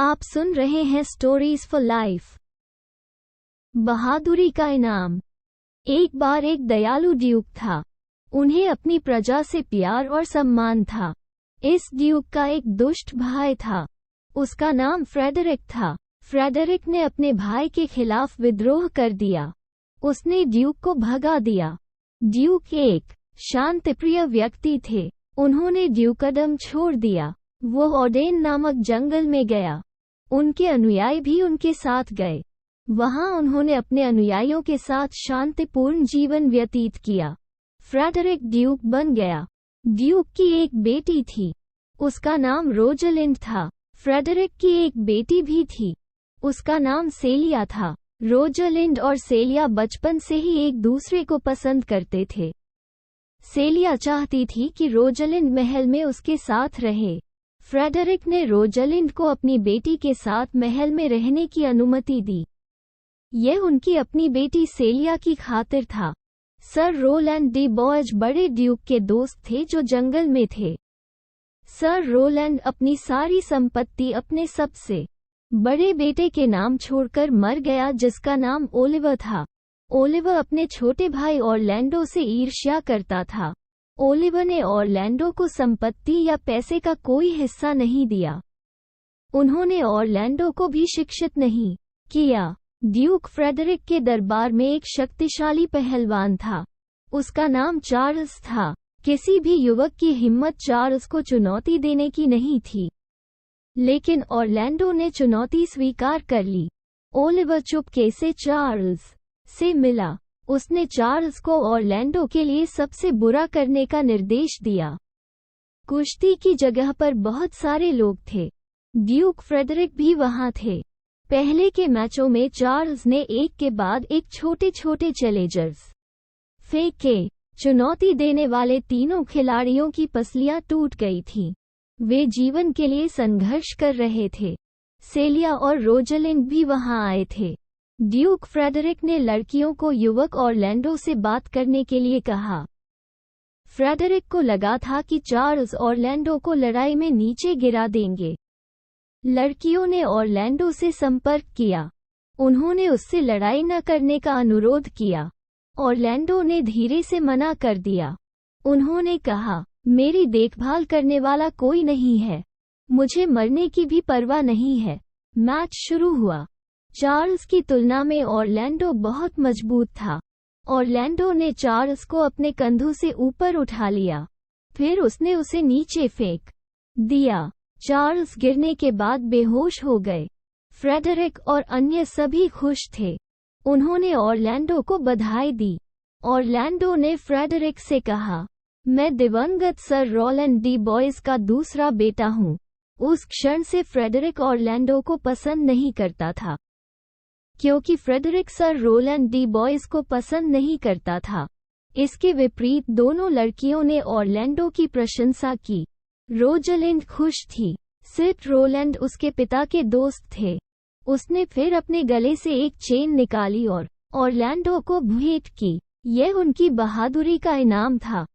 आप सुन रहे हैं स्टोरीज फॉर लाइफ। बहादुरी का इनाम। एक बार एक दयालु ड्यूक था। उन्हें अपनी प्रजा से प्यार और सम्मान था। इस ड्यूक का एक दुष्ट भाई था। उसका नाम फ्रेडरिक था। फ्रेडरिक ने अपने भाई के खिलाफ विद्रोह कर दिया। उसने ड्यूक को भगा दिया। ड्यूक एक शांतिप्रिय व्यक्ति थे। उन्होंने ड्यूकदम छोड़ दिया। वो ओडेन नामक जंगल में गया। उनके अनुयायी भी उनके साथ गए। वहां उन्होंने अपने अनुयायियों के साथ शांतिपूर्ण जीवन व्यतीत किया। फ्रेडरिक ड्यूक बन गया। ड्यूक की एक बेटी थी। उसका नाम रोजलिंड था। फ्रेडरिक की एक बेटी भी थी। उसका नाम सेलिया था। रोजलिंड और सेलिया बचपन से ही एक दूसरे को पसंद करते थे। सेलिया चाहती थी कि रोजलिंड महल में उसके साथ रहे। फ्रेडरिक ने रोजलिंड को अपनी बेटी के साथ महल में रहने की अनुमति दी। यह उनकी अपनी बेटी सेलिया की खातिर था। सर रोलैंड डी बॉयज बड़े ड्यूक के दोस्त थे जो जंगल में थे। सर रोलैंड अपनी सारी संपत्ति अपने सबसे बड़े बेटे के नाम छोड़कर मर गया, जिसका नाम ओलिवर था। ओलिवर अपने छोटे भाई ऑरलैंडो से ईर्ष्या करता था। ओलिवर ने ऑरलैंडो को संपत्ति या पैसे का कोई हिस्सा नहीं दिया। उन्होंने ऑरलैंडो को भी शिक्षित नहीं किया। ड्यूक फ्रेडरिक के दरबार में एक शक्तिशाली पहलवान था। उसका नाम चार्ल्स था। किसी भी युवक की हिम्मत चार्ल्स को चुनौती देने की नहीं थी, लेकिन ऑरलैंडो ने चुनौती स्वीकार कर ली। ओलिवर चुपके से चार्ल्स से मिला। उसने चार्ल्स को ऑरलैंडो के लिए सबसे बुरा करने का निर्देश दिया। कुश्ती की जगह पर बहुत सारे लोग थे। ड्यूक फ्रेडरिक भी वहां थे। पहले के मैचों में चार्ल्स ने एक के बाद एक छोटे छोटे चैलेंजर्स फेंके। चुनौती देने वाले तीनों खिलाड़ियों की पसलियां टूट गई थीं। वे जीवन के लिए संघर्ष कर रहे थे। सेलिया और रोजलिंड भी वहां आए थे। ड्यूक फ्रेडरिक ने लड़कियों को युवक ऑरलैंडो से बात करने के लिए कहा। फ्रेडरिक को लगा था कि चार्ल्स ऑरलैंडो को लड़ाई में नीचे गिरा देंगे। लड़कियों ने ऑरलैंडो से संपर्क किया। उन्होंने उससे लड़ाई न करने का अनुरोध किया। ऑरलैंडो ने धीरे से मना कर दिया। उन्होंने कहा, मेरी देखभाल करने वाला कोई नहीं है। मुझे मरने की भी परवाह नहीं है। मैच शुरू हुआ। चार्ल्स की तुलना में ऑरलैंडो बहुत मजबूत था। ऑरलैंडो ने चार्ल्स को अपने कंधों से ऊपर उठा लिया। फिर उसने उसे नीचे फेंक दिया। चार्ल्स गिरने के बाद बेहोश हो गए। फ्रेडरिक और अन्य सभी खुश थे। उन्होंने ऑरलैंडो को बधाई दी। ऑरलैंडो ने फ्रेडरिक से कहा, मैं दिवंगत सर रोलैंड डी बॉयज का दूसरा बेटा हूँ। उस क्षण से फ्रेडरिक ऑरलैंडो को पसंद नहीं करता था, क्योंकि Frederick Sir Roland de Boys को पसंद नहीं करता था। इसके विपरीत दोनों लड़कियों ने ऑरलैंडो की प्रशंसा की। रोजलिंड खुश थी। सिर रोलैंड उसके पिता के दोस्त थे। उसने फिर अपने गले से एक चेन निकाली और ऑरलैंडो को भेंट की। यह उनकी बहादुरी का इनाम था।